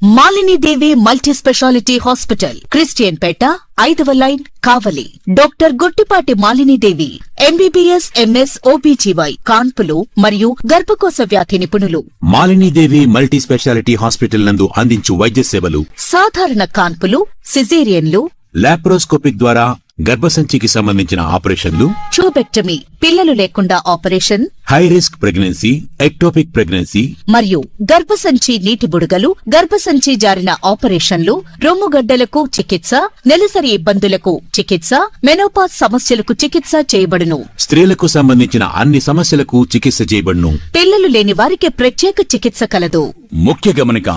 Malini Devi multi speciality hospital, Christian పేట, 5వ line, Kavali. Doctor Guttipati Malinidevi, MBBS, MS, OBGY, కాన్పులు మరియు గర్భకోశ వ్యాధి నిపుణులు. మాలినీదేవి మల్టీ స్పెషాలిటీ హాస్పిటల్ నందు అందించు వైద్య సేవలు: సాధారణ కాన్పులు, సిజేరియన్లు, లాప్రోస్కోపిక్ ద్వారా గర్భసంచికి సంబంధించిన ఆపరేషన్లు, ట్యూబెక్టమీ, పిల్లలు లేకుండా operation, high risk pregnancy, ectopic pregnancy మరియు గర్భసంచి నీటి బుడగలు, గర్భసంచి జారిన ఆపరేషన్లు, రొమ్ముగడ్డలకు చికిత్స, నెలసరి ఇబ్బందులకు చికిత్స, మెనోపాజ్ సమస్యలకు చికిత్స చేయబడును. స్త్రీలకు సంబంధించిన అన్ని సమస్యలకు చికిత్స చేయబడును. పిల్లలు లేని వారికి ప్రత్యేక చికిత్స కలదు. ముఖ్య గమనిక: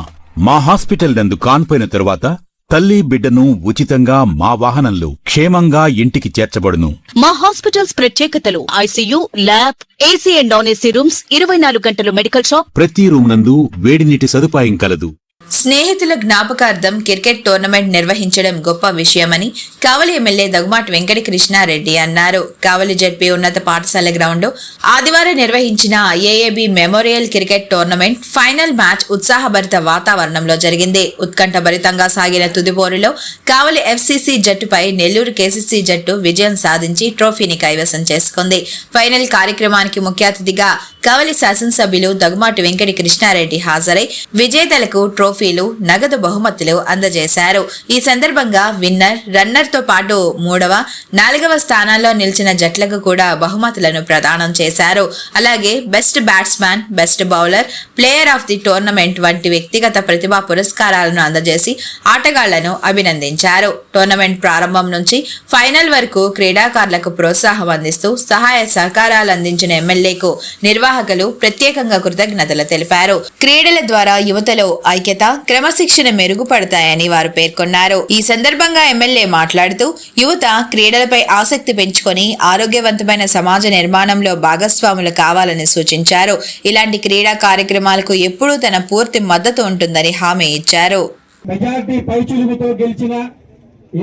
మా హాస్పిటల్ నందు కాన్పోయిన తరువాత తల్లి బిడ్డను ఉచితంగా మా వాహనంలో క్షేమంగా ఇంటికి చేర్చబడును. మా హాస్పిటల్స్ ప్రత్యేకతలు: ICU, lab, AC and non AC rooms, 24 గంటలు మెడికల్ షాప్, ప్రతి రూమ్ నందు వేడి నీటి సదుపాయం కలదు. స్నేహితుల జ్ఞాపకార్థం క్రికెట్ టోర్నమెంట్ నిర్వహించడం గొప్ప విషయమని కావలి ఎమ్మెల్యే దగ్గుమాటి వెంకట కృష్ణారెడ్డి అన్నారు. కావలి జడ్పీ ఉన్నత పాఠశాల గ్రౌండ్ ఆదివారం నిర్వహించిన AAB memorial cricket tournament final match ఉత్సాహభరిత వాతావరణంలో జరిగింది. ఉత్కంఠభరితంగా సాగిన తుది పోరులో కావలి ఎఫ్సీసీ జట్టుపై నెల్లూరు కేసీసీ జట్టు విజయం సాధించి ట్రోఫీని కైవసం చేసుకుంది. ఫైనల్ కార్యక్రమానికి ముఖ్య అతిథిగా కావలి శాసనసభ్యులు దగ్గుమాటి వెంకట కృష్ణారెడ్డి హాజరై విజేతలకు ట్రోఫీలు, నగదు బహుమతులు అందజేశారు. ఈ సందర్భంగా విన్నర్, రన్నర్ తో పాటు 3వ, 4వ స్థానాల్లో నిలిచిన జట్లకు కూడా బహుమతులను ప్రదానం చేశారు. అలాగే best batsmen, best bowler, player of the tournament వంటి వ్యక్తిగత ప్రతిభా పురస్కారాలను అందజేసి ఆటగాళ్లను అభినందించారు. టోర్నమెంట్ ప్రారంభం నుంచి ఫైనల్ వరకు క్రీడాకారులకు ప్రోత్సాహం అందిస్తూ సహాయ సహకారాలు అందించిన ఎమ్మెల్యేకు నిర్వాహకులు ప్రత్యేకంగా కృతజ్ఞతలు తెలిపారు. క్రీడల ద్వారా యువతలో ఐక్యత, క్రమశిక్షణ మెరుగుపడతాయని వారు పేర్కొన్నారు. ఈ సందర్భంగా ఎమ్మెల్యే మాట్లాడుతూ యువత క్రీడలపై ఆసక్తి పెంచుకొని ఆరోగ్యవంతమైన సమాజ నిర్మాణంలో భాగస్వాములు కావాలని సూచించారు. ఇలాంటి క్రీడా కార్యక్రమాలకు ఎప్పుడూ తన పూర్తి మద్దతు ఉంటుందని హామీ ఇచ్చారు. మెజారిటీ పైచులుమితో గెలిచిన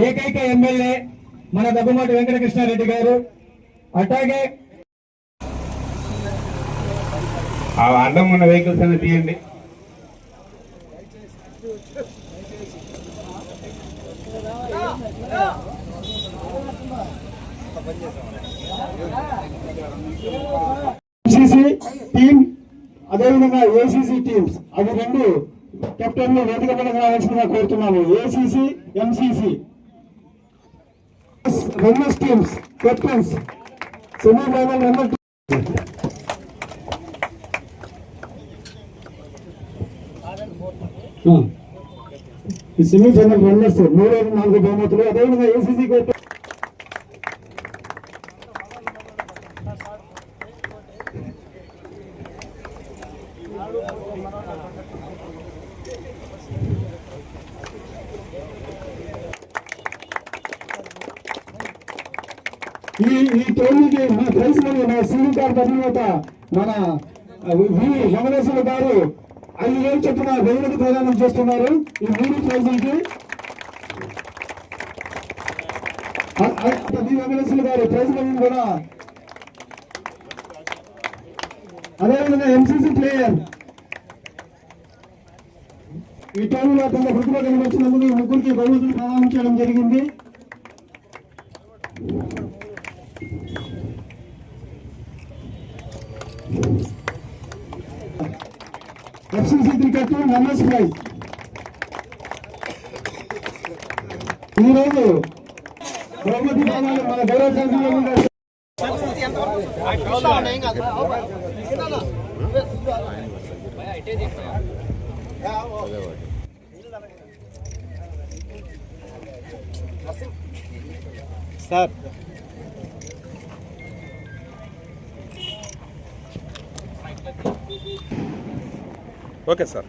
ఏకైక ఎమ్మెల్యే మన దగ్గుమాటి వెంకట కృష్ణారెడ్డి గారు. అట్లాగే ఆ అడ్డం ఉన్న వెహికల్స్ అన్ని తీయండి. టీమ్, అదేవిధంగా ఏసీసీ టీమ్స్, అవి రెండు కెప్టెన్లు వేదిక మీద రావాల్సిందిగా కోరుతున్నాము. ACC, MCC runners teams, captains, semi-final runner semi-final runners 3-4 బహుమతులు. అదేవిధంగా ఏసీసీ ఈ టోర్నీకి మన ప్రైజ్ మనీ మన సింగిల్ కార్డ్ అధినేత మన వెంకటేశ్వర గారు 5,000 చొప్పున 1000 ప్రదానం చేస్తున్నారు. ఈ 3 ప్రైజులకి వెంకటేశ్వర గారు ప్రైజ్ మనీ కూడా. అదేవిధంగా ఎంసీసీ ప్లేయర్ ఈ టోర్నీలో తన ప్రతిభ కనిపించినందుకు ఈ ముగ్గురికి బహుమతులు ప్రదానం చేయడం జరిగింది. ఎఫ్సీసీ క్రికెట్ రన్నర్స్ ప్రైజ్ ఈరోజు బహుమతి ప్రదానం మన గౌరవ శాసనసభ్యులు సార్ ఓకే సార్.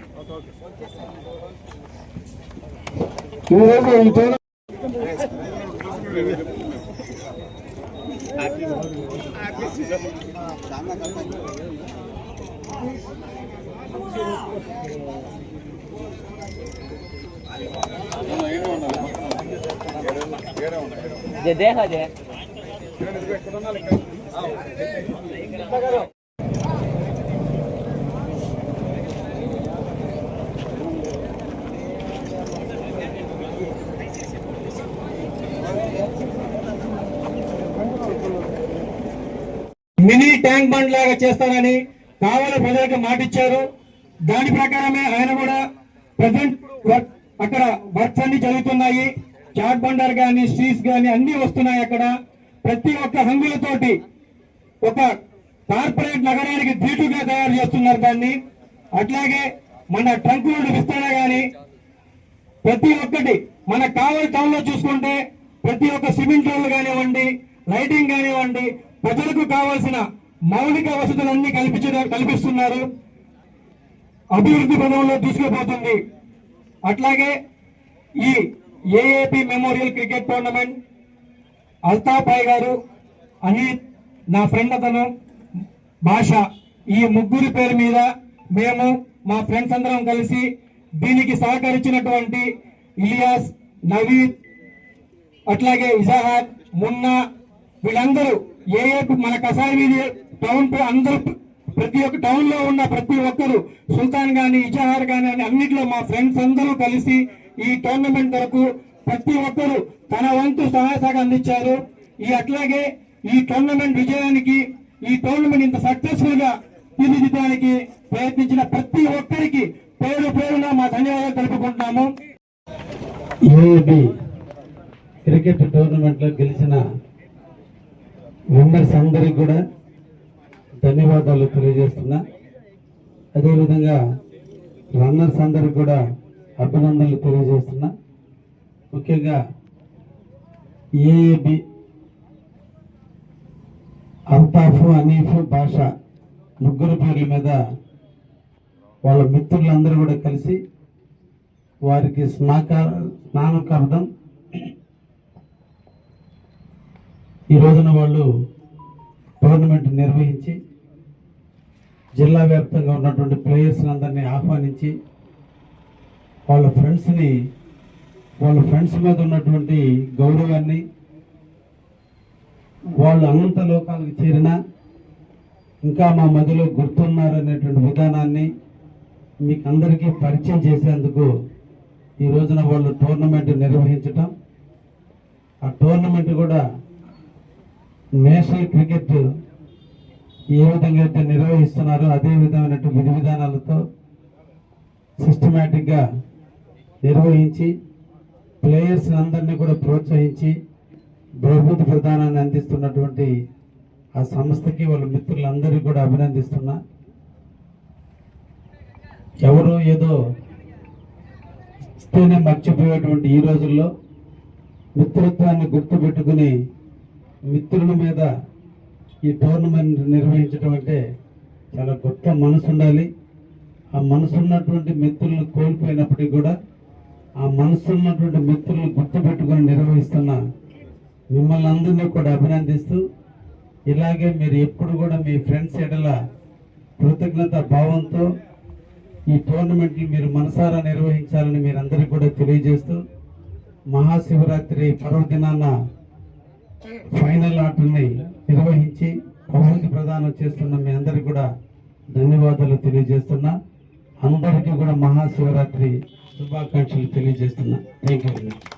देखा जाए మినీ ట్యాంక్ బండ్ లాగా చేస్తానని కావలి ప్రజలకు మాటిచ్చారు. దాని ప్రకారమే ఆయన కూడా ప్రజెంట్ అక్కడ వర్క్స్ అన్ని జరుగుతున్నాయి. చాట్ బండర్ గాని, స్ట్రీట్స్ గాని అన్ని వస్తున్నాయి. అక్కడ ప్రతి ఒక్క హంగులతోటి ఒక కార్పొరేట్ నగరానికి ధీటుగా తయారు చేస్తున్నారు దాన్ని. అట్లాగే మన ట్రంక్ రోడ్డు విస్తరణ గాని ప్రతి ఒక్కటి మన కావలి టౌన్ లో చూసుకుంటే ప్రతి ఒక్క సిమెంట్ రోడ్లు కానివ్వండి, లైటింగ్ కానివ్వండి, ప్రజలకు కావాల్సిన మౌలిక వసతులన్నీ కల్పిస్తున్నారు. అభివృద్ధి పదంలో తీసుకుపోతుంది. అట్లాగే ఈ AAP memorial cricket tournament Altaf Bhai garu, Anith నా ఫ్రెండ్ అతను, భాష, ఈ ముగ్గురి పేరు మీద మేము మా ఫ్రెండ్స్ అందరం కలిసి దీనికి సహకరించినటువంటి ఇలియాస్, నవీద్, అట్లాగే ఇజాహాద్, మున్నా వీళ్ళందరూ ఏఏపీ మన కసాయి వీధి టౌన్ అందరూ ప్రతి ఒక్క టౌన్ లో ఉన్న ప్రతి ఒక్కరు, సుల్తాన్ గాని, ఇజహార్ గాని అని అన్నిట్లో మా ఫ్రెండ్స్ అందరూ కలిసి ఈ టోర్నమెంట్ వరకు ప్రతి ఒక్కరు తన వంతు సహాయ సహకారం అందించారు. అట్లాగే ఈ టోర్నమెంట్ విజయానికి, ఈ టోర్నమెంట్ ఇంత సక్సెస్ఫుల్ గా తీర్చిదిద్దడానికి ప్రయత్నించిన ప్రతి ఒక్కరికి పేరు పేరున మా ధన్యవాదాలు తెలుపుకుంటున్నాము. ఏఏబి క్రికెట్ టోర్నమెంట్ లో గెలిచిన మెంబర్స్ అందరికి కూడా ధన్యవాదాలు తెలియజేస్తున్నా. అదేవిధంగా రన్నర్స్ అందరికి కూడా అభినందనలు తెలియజేస్తున్నా. ముఖ్యంగా ఏఏబి అల్తాఫ్, అనీఫ్, భాష ముగ్గురు పేర్ల మీద వాళ్ళ మిత్రులందరూ కూడా కలిసి వారికి స్నానకార్థం ఈ రోజున వాళ్ళు టోర్నమెంట్ నిర్వహించి జిల్లా వ్యాప్తంగా ఉన్నటువంటి ప్లేయర్స్ అందరినీ ఆహ్వానించి వాళ్ళ ఫ్రెండ్స్ మీద ఉన్నటువంటి గౌరవాన్ని, వాళ్ళు అనంత లోకాలకు చేరినా ఇంకా మా మధ్యలో గుర్తున్నారనేటువంటి విధానాన్ని మీకు అందరికీ పరిచయం చేసేందుకు ఈ రోజున వాళ్ళు టోర్నమెంట్ నిర్వహించటం, ఆ టోర్నమెంట్ కూడా నేషనల్ క్రికెట్ ఏ విధంగా అయితే నిర్వహిస్తున్నారో అదే విధమైనటువంటి విధి విధానాలతో సిస్టమేటిక్గా నిర్వహించి ప్లేయర్స్ అందరినీ కూడా ప్రోత్సహించి బహుమతి ప్రదానాన్ని అందిస్తున్నటువంటి ఆ సంస్థకి వాళ్ళ మిత్రులందరికీ కూడా అభినందిస్తున్నా. ఎవరో ఏదో ఇస్తేనే మర్చిపోయేటువంటి ఈ రోజుల్లో మిత్రత్వాన్ని గుర్తుపెట్టుకుని మిత్రుల మీద ఈ టోర్నమెంట్ నిర్వహించడం అంటే చాలా గొప్ప మనసు ఉండాలి. ఆ మనసున్నటువంటి మిత్రులను కోల్పోయినప్పటికీ కూడా ఆ మనసున్నటువంటి మిత్రులను గుర్తుపెట్టుకుని నిర్వహిస్తున్న మిమ్మల్ని అందరినీ కూడా అభినందిస్తూ, ఇలాగే మీరు ఎప్పుడు కూడా మీ ఫ్రెండ్స్ ఎడల కృతజ్ఞత భావంతో ఈ టోర్నమెంట్ని మీరు మనసారా నిర్వహించాలని మీరందరికీ కూడా తెలియజేస్తూ, మహాశివరాత్రి పర్వదినాన ఫైనల్ ఆటని నిర్వహించి బహుమతి ప్రదానం చేస్తున్న మీ అందరికీ కూడా ధన్యవాదాలు తెలియజేస్తున్నా. అందరికీ కూడా మహాశివరాత్రి శుభాకాంక్షలు తెలియజేస్తున్నా. Thank you very much.